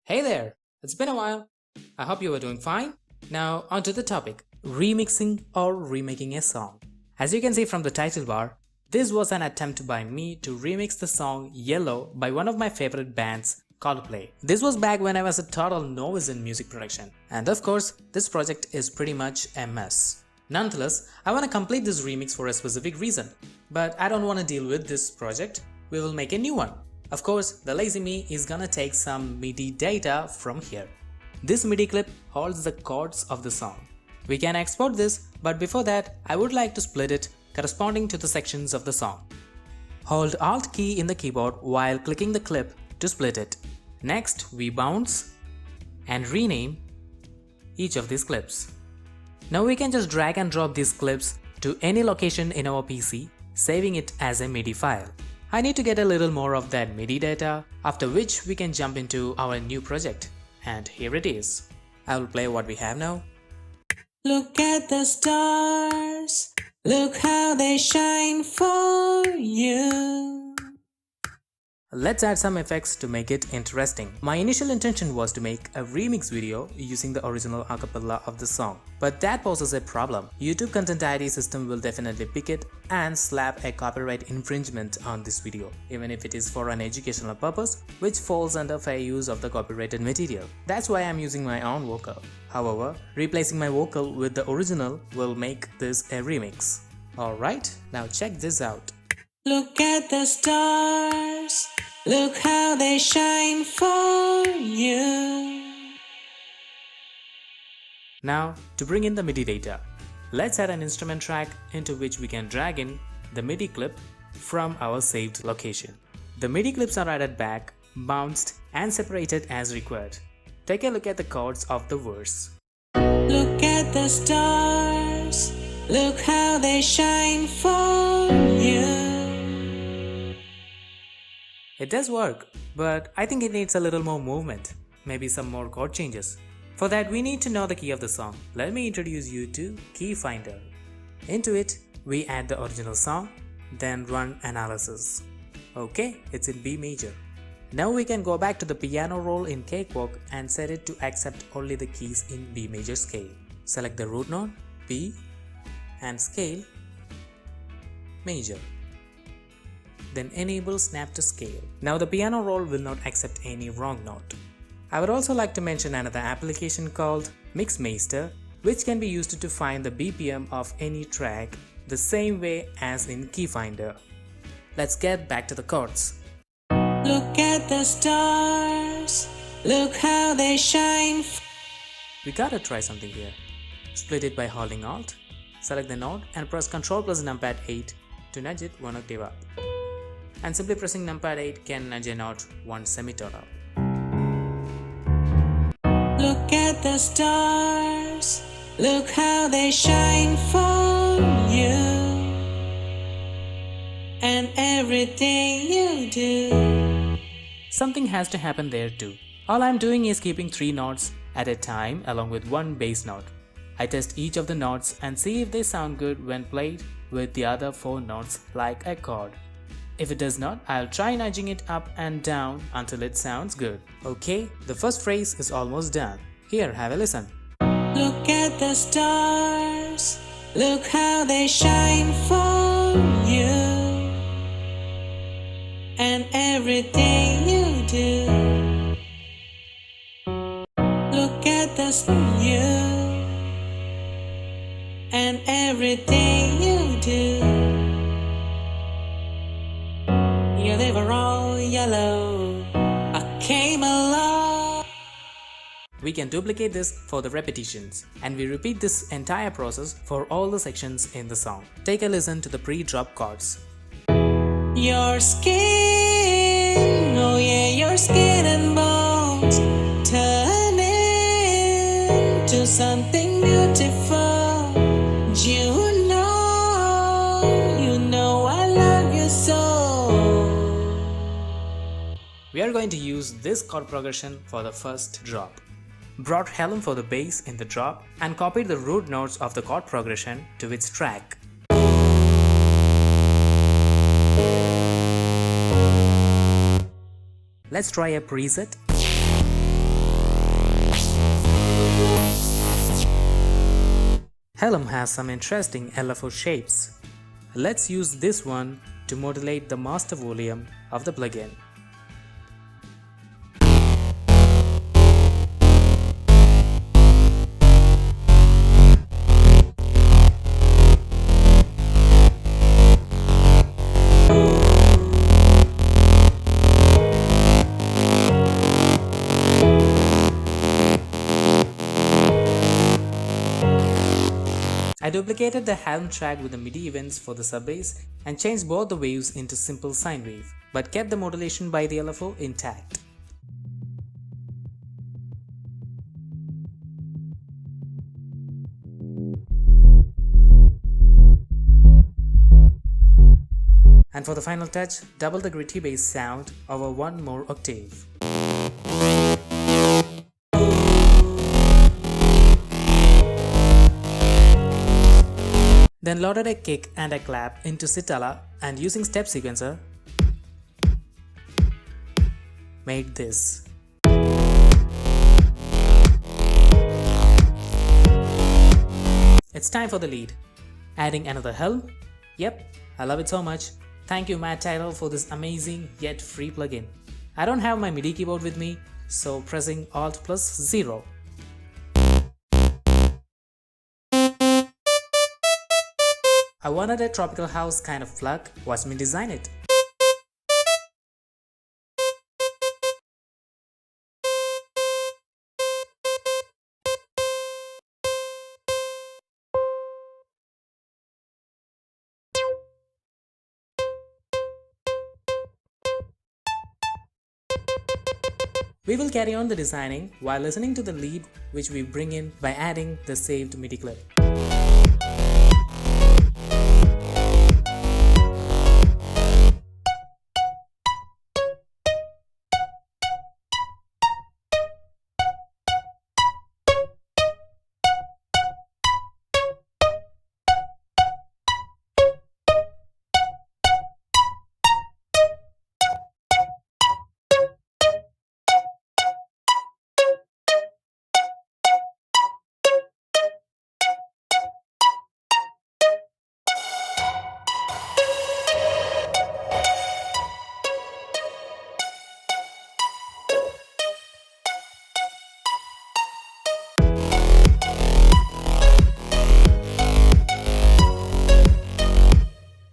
Hey there, it's been a while. I hope you are doing fine. Now, onto the topic, remixing or remaking a song. As you can see from the title bar, this was an attempt by me to remix the song Yellow by one of my favorite bands, Coldplay. This was back when I was a total novice in music production, and of course, this project is pretty much a mess. Nonetheless, I want to complete this remix for a specific reason, but I don't want to deal with this project. We will make a new one. Of course, the lazy me is gonna take some MIDI data from here. This MIDI clip holds the chords of the song. We can export this, but before that, I would like to split it corresponding to the sections of the song. Hold Alt key in the keyboard while clicking the clip to split it. Next, we bounce and rename each of these clips. Now we can just drag and drop these clips to any location in our PC, saving it as a MIDI file. I need to get a little more of that MIDI data, after which we can jump into our new project. And here it is. I will play what we have now. Look at the stars, look how they shine for you. Let's add some effects to make it interesting. My initial intention was to make a remix video using the original acapella of the song. But that poses a problem. YouTube Content ID system will definitely pick it and slap a copyright infringement on this video, even if it is for an educational purpose, which falls under fair use of the copyrighted material. That's why I'm using my own vocal. However, replacing my vocal with the original will make this a remix. Alright, now check this out. Look at the stars, look how they shine for you. Now, to bring in the MIDI data, let's add an instrument track into which we can drag in the MIDI clip from our saved location. The MIDI clips are added back, bounced and separated as required. Take a look at the chords of the verse. Look at the stars, look how they shine for you. It does work, but I think it needs a little more movement, maybe some more chord changes. For that, we need to know the key of the song. Let me introduce you to Key Finder. Into it, we add the original song, then run analysis. Okay, it's in B major. Now we can go back to the piano roll in Cakewalk and set it to accept only the keys in B major scale. Select the root note, B, and scale, major. Then enable snap to scale. Now the piano roll will not accept any wrong note. I would also like to mention another application called Mixmaster, which can be used to find the BPM of any track the same way as in Key Finder. Let's get back to the chords. Look at the stars, look how they shine. We gotta try something here. Split it by holding Alt, select the note and press Ctrl plus numpad 8 to nudge it one octave up. And simply pressing numpad 8 can nudge a note one semitone up. Look at the stars, look how they shine for you. And everything you do. Something has to happen there too. All I'm doing is keeping 3 notes at a time along with one bass note. I test each of the notes and see if they sound good when played with the other 4 notes like a chord. If it does not, I'll try nudging it up and down until it sounds good. Okay, the first phrase is almost done. Here, have a listen. Look at the stars, look how they shine for you. And everything you do. Look at the you. And everything you do. Yeah, they were all yellow. I came along. We can duplicate this for the repetitions, and we repeat this entire process for all the sections in the song. Take a listen to the pre-drop chords. Your skin, oh yeah, your skin and bones turn into something beautiful. You know I love you so. We are going to use this chord progression for the first drop. Brought Helen for the bass in the drop and copied the root notes of the chord progression to its track. Let's try a preset. Helm has some interesting LFO shapes. Let's use this one to modulate the master volume of the plugin. I duplicated the Helm track with the MIDI events for the sub-bass and changed both the waves into simple sine wave, but kept the modulation by the LFO intact. And for the final touch, double the gritty bass sound over one more octave. Then loaded a kick and a clap into Sitala and using step sequencer, made this. It's time for the lead. Adding another Helm? Yep, I love it so much. Thank you Matt Title for this amazing yet free plugin. I don't have my MIDI keyboard with me, so pressing Alt+0. I wanted a tropical house kind of plug, watch me design it. We will carry on the designing while listening to the lead which we bring in by adding the saved MIDI clip.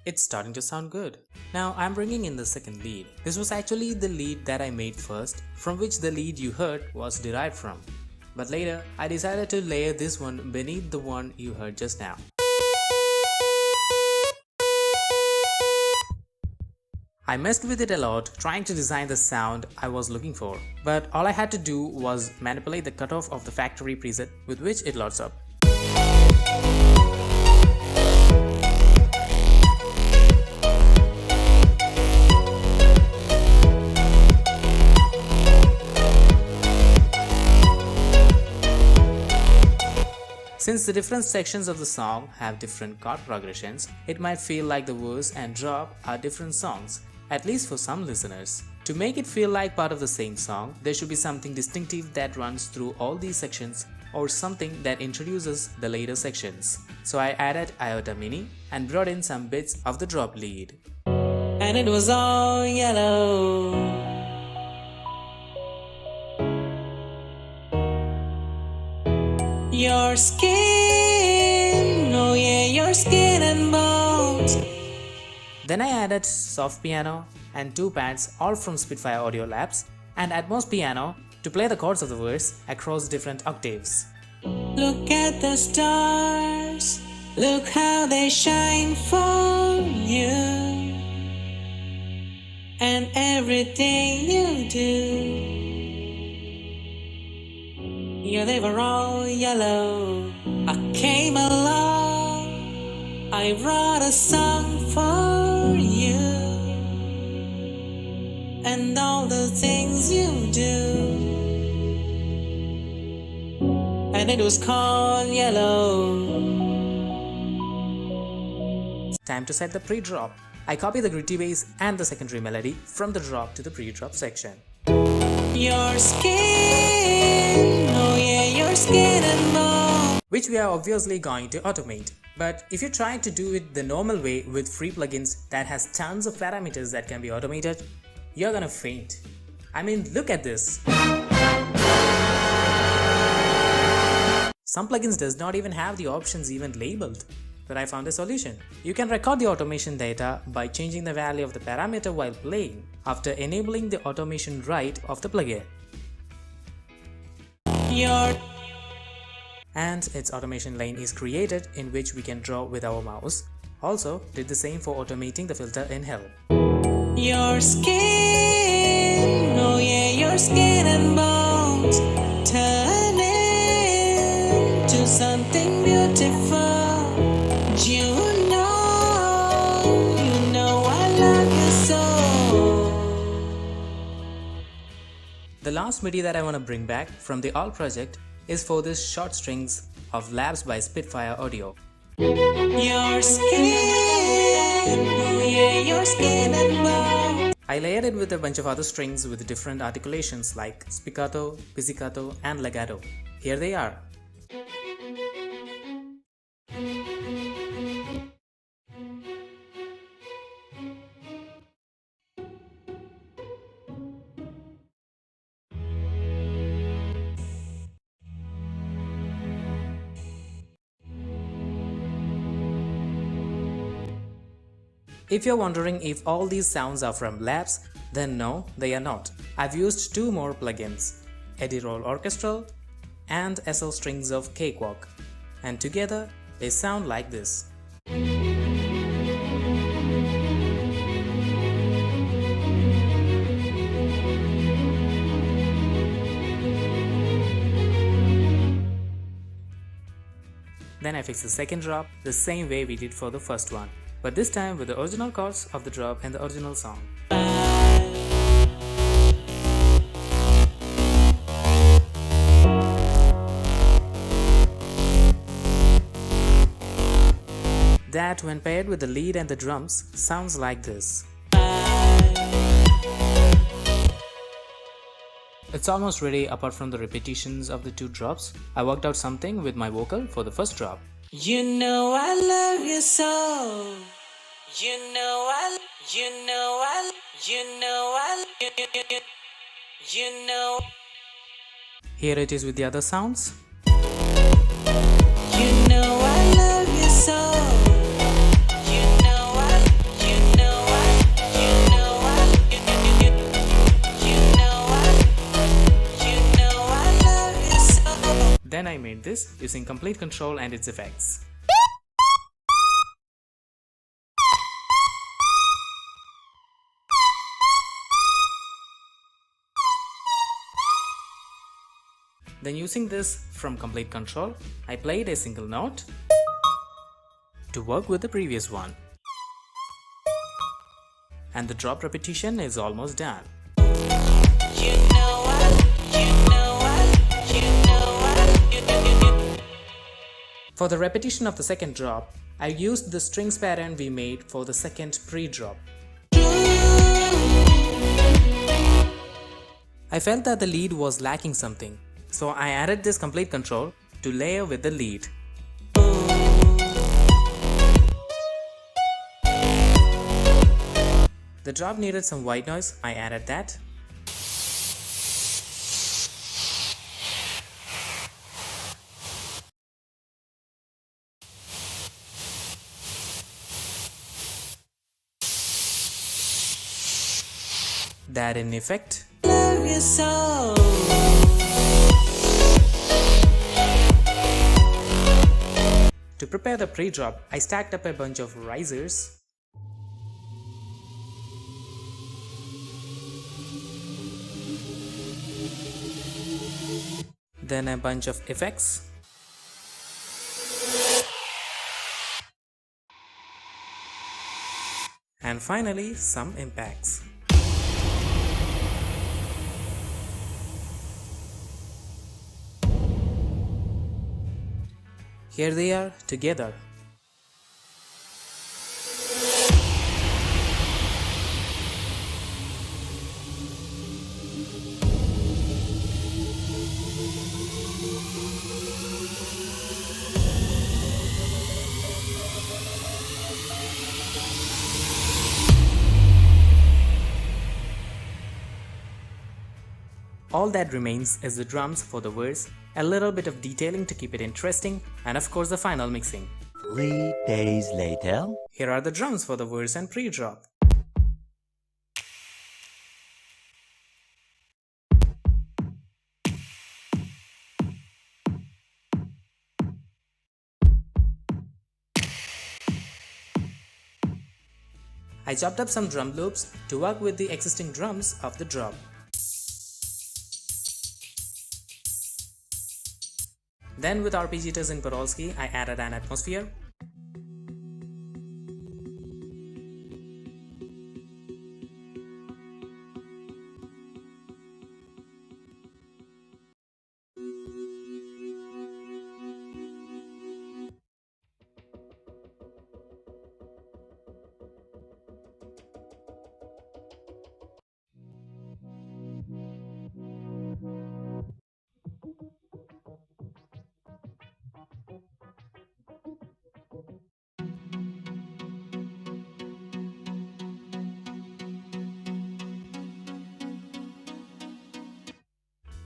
It's starting to sound good. Now I'm bringing in the second lead. This was actually the lead that I made first, from which the lead you heard was derived from. But later, I decided to layer this one beneath the one you heard just now. I messed with it a lot, trying to design the sound I was looking for, but all I had to do was manipulate the cutoff of the factory preset with which it loads up. Since the different sections of the song have different chord progressions, it might feel like the verse and drop are different songs, at least for some listeners. To make it feel like part of the same song, there should be something distinctive that runs through all these sections or something that introduces the later sections. So I added iota mini and brought in some bits of the drop lead. And it was all yellow. Your skin, oh yeah, your skin and bones. Then I added soft piano and 2 pads, all from Spitfire Audio Labs, and Atmos piano to play the chords of the verse across different octaves. Look at the stars, look how they shine for you, and everything you do. Yeah, they were all yellow. I came along, I wrote a song for you, and all the things you do. And it was called Yellow. Time to set the pre-drop. I copy the gritty bass and the secondary melody from the drop to the pre-drop section. Your skin, oh yeah, your skin and bone. which we are obviously going to automate. But if you try to do it the normal way with free plugins that has tons of parameters that can be automated, you're gonna faint. I mean, look at this. Some plugins does not even have the options even labeled. But I found a solution. You can record the automation data by changing the value of the parameter while playing after enabling the automation right of the plugin. And its automation lane is created in which we can draw with our mouse. Also did the same for automating the filter in Help. Your skin, oh yeah, your skin and bones turn into something beautiful. You know I love you so. The last MIDI that I want to bring back from the All project is for this short strings of Labs by Spitfire Audio. Your skin, oh yeah, your skin and bones. I layered it with a bunch of other strings with different articulations like spiccato, pizzicato and legato. Here they are. If you're wondering if all these sounds are from Labs, then no, they are not. I've used two more plugins, Edirol Orchestral and SL Strings of Cakewalk, and together they sound like this. Then I fixed the second drop the same way we did for the first one, but this time with the original chords of the drop and the original song. That, when paired with the lead and the drums, sounds like this. It's almost ready apart from the repetitions of the two drops. I worked out something with my vocal for the first drop. You know I love you so. You know I Here it is with the other sounds. You know I love you so. Then I made this using complete control and its effects. Then using this from complete control, I played a single note to work with the previous one. And the drop repetition is almost done. For the repetition of the second drop, I used the strings pattern we made for the second pre-drop. I felt that the lead was lacking something, so I added this complete control to layer with the lead. The drop needed some white noise, I added that. That in effect. Love you so. To prepare the pre-drop, I stacked up a bunch of risers. Then a bunch of effects. And finally, some impacts. Here they are together. all that remains is the drums for the verse, a little bit of detailing to keep it interesting, and of course the final mixing. 3 days later. Here are the drums for the verse and pre-drop. I chopped up some drum loops to work with the existing drums of the drop. Then with arpeggiators in Podolsky, I added an atmosphere.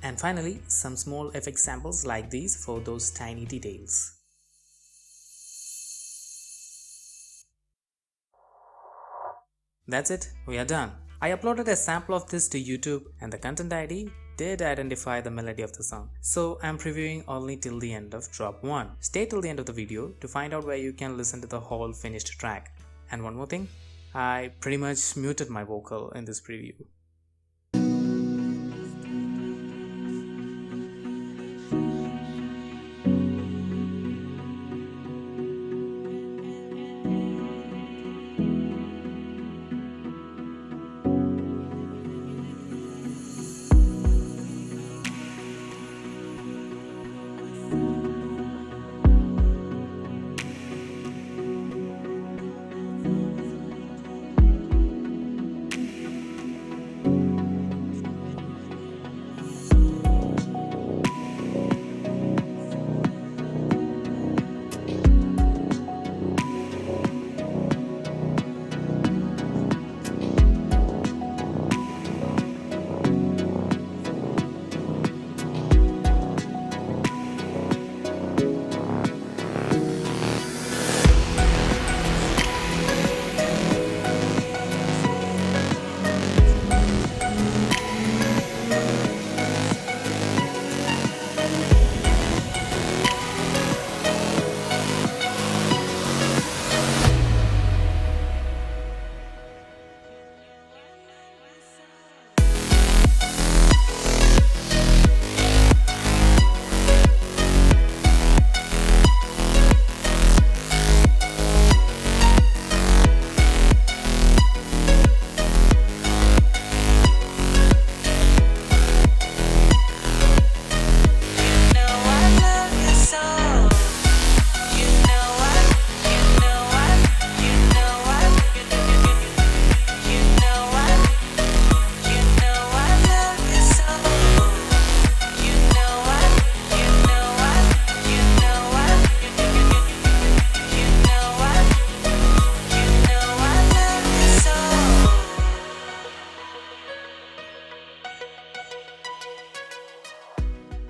And finally, some small effect samples like these for those tiny details. That's it, we are done. I uploaded a sample of this to YouTube and the content ID did identify the melody of the song. So I'm previewing only till the end of drop 1. Stay till the end of the video to find out where you can listen to the whole finished track. And one more thing, I pretty much muted my vocal in this preview.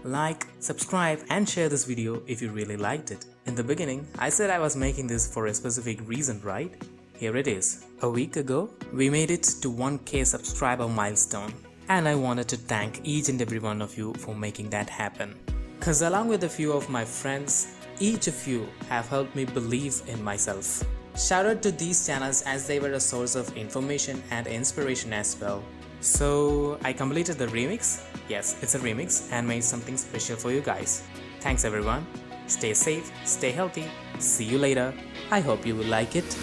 Like, subscribe and share this video if you really liked it. In the beginning, I said I was making this for a specific reason, right? Here it is. A week ago, we made it to 1K subscriber milestone. And I wanted to thank each and every one of you for making that happen. Cause along with a few of my friends, each of you have helped me believe in myself. Shout out to these channels as they were a source of information and inspiration as well. So I completed the remix. Yes, it's a remix and made something special for you guys. Thanks everyone. Stay safe, stay healthy. See you later. I hope you will like it.